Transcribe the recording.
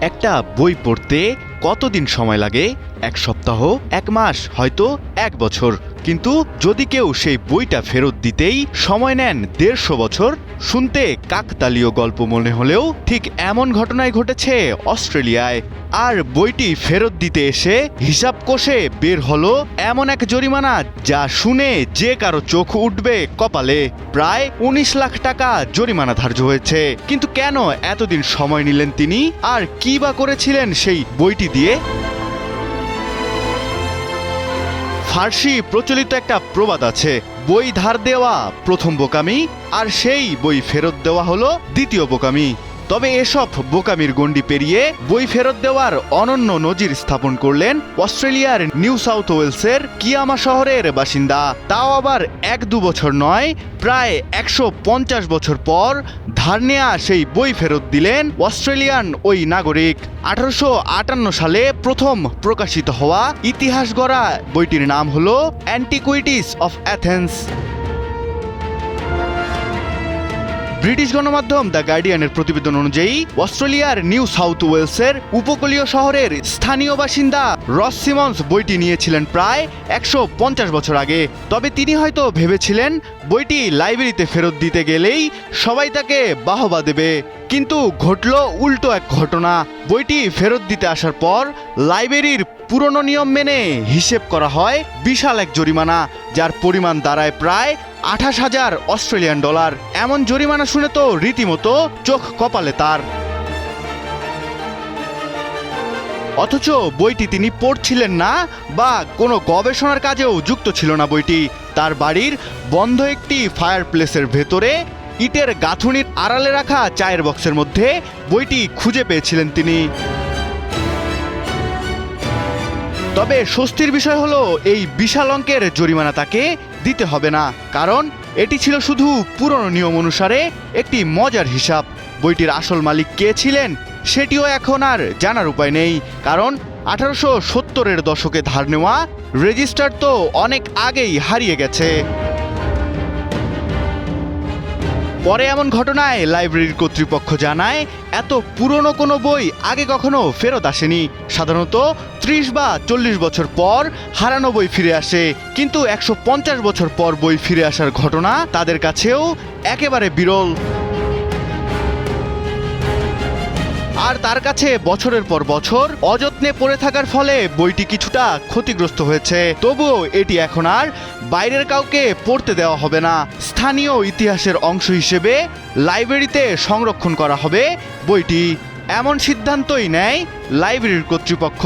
একটা বই পড়তে কতদিন সময় লাগে? এক সপ্তাহ, এক মাস, হয়তো এক বছর। কিন্তু যদি কেউ সেই বইটা ফেরত দিতেই সময় নেন 150 বছর, শুনতে কাকতালীয় গল্প মনে হলেও ঠিক এমন ঘটনাই ঘটেছে অস্ট্রেলিয়ায়। আর বইটি ফেরত দিতে এসে হিসাব কষে বের হলো এমন এক জরিমানা যা শুনে যে কারো চোখ উঠবে কপালে। প্রায় 19 লাখ টাকা জরিমানা ধার্য হয়েছে। কিন্তু কেন এতদিন সময় নিলেন তিনি, আর কি বা করেছিলেন সেই বইটি দিয়ে? ফার্সি প্রচলিত একটা প্রবাদ আছে, বই ধার দেওয়া প্রথম বোকামি, আর সেই বই ফেরত দেওয়া হলো দ্বিতীয় বোকামি। তবে এসব বোকামির গণ্ডি পেরিয়ে বই ফেরত দেওয়ার অনন্য নজির স্থাপন করলেন অস্ট্রেলিয়ার নিউ সাউথ ওয়েলসের কিয়ামা শহরের বাসিন্দা। তাও আবার 1-2 বছর নয়, প্রায় 150 বছর পর ধার নেয়া সেই বই ফেরত দিলেন অস্ট্রেলিয়ান ওই নাগরিক। 1858 সালে প্রথম প্রকাশিত হওয়া ইতিহাস গড়া বইটির নাম হলো অ্যান্টিকুইটিস অফ অ্যাথেন্স। ব্রিটিশ গণমাধ্যম দ্য গার্ডিয়ানের প্রতিবেদন অনুযায়ী অস্ট্রেলিয়ার নিউ সাউথ ওয়েলসের উপকূলীয় শহরের স্থানীয় বাসিন্দা রস সিমন্স বইটি নিয়েছিলেন প্রায় 150 বছর আগে। তবে তিনি হয়তো ভেবেছিলেন বইটি লাইব্রেরিতে ফেরত দিতে গেলেই সবাই তাকে বাহবা দেবে। কিন্তু ঘটল উল্টো এক ঘটনা। বইটি ফেরত দিতে আসার পর লাইব্রেরির পুরনো নিয়ম মেনে হিসেব করা হয় বিশাল এক জরিমানা, যার পরিমাণ দাঁড়ায় প্রায় 28,000 অস্ট্রেলিয়ান ডলার। এমন জরিমানা শুনে তো রীতিমতো চোখ কপালে তার। অথচ বইটি তিনি পড়ছিলেন না বা কোনো গবেষণার কাজেও যুক্ত ছিল না। বইটি তার বাড়ির বন্ধ একটি ফায়ার প্লেসের ভেতরে ইটের গাঁথুনির আড়ালে রাখা চায়ের বক্সের মধ্যে বইটি খুঁজে পেয়েছিলেন তিনি। তবে স্বস্তির বিষয় হলো এই বিশাল অঙ্কের জরিমানা তাকে দিতে হবে না, কারণ এটি ছিল শুধু পুরনো নিয়ম অনুসারে একটি মজার হিসাব। বইটির আসল মালিক কে ছিলেন সেটিও এখন আর জানার উপায় নেই, কারণ 1870-এর দশকে ধার নেওয়া রেজিস্টার তো অনেক আগেই হারিয়ে গেছে। পরে এমন ঘটনায় লাইব্রেরির কর্তৃপক্ষ জানায় এত পুরনো কোনো বই আগে কখনো ফেরত আসেনি। সাধারণত 30 বা 40 বছর পর হারানো বই ফিরে আসে, কিন্তু 150 বছর পর বই ফিরে আসার ঘটনা তাদের কাছেও একেবারে বিরল। আর তার কাছে বছরের পর বছর অযত্নে পড়ে থাকার ফলে বইটি কিছুটা ক্ষতিগ্রস্ত হয়েছে। তবুও এটি এখন আর বাইরের কাউকে পড়তে দেওয়া হবে না। স্থানীয় ইতিহাসের অংশ হিসেবে লাইব্রেরিতে সংরক্ষণ করা হবে বইটি। এমন সিদ্ধান্তই নেয় লাইব্রেরির কর্তৃপক্ষ।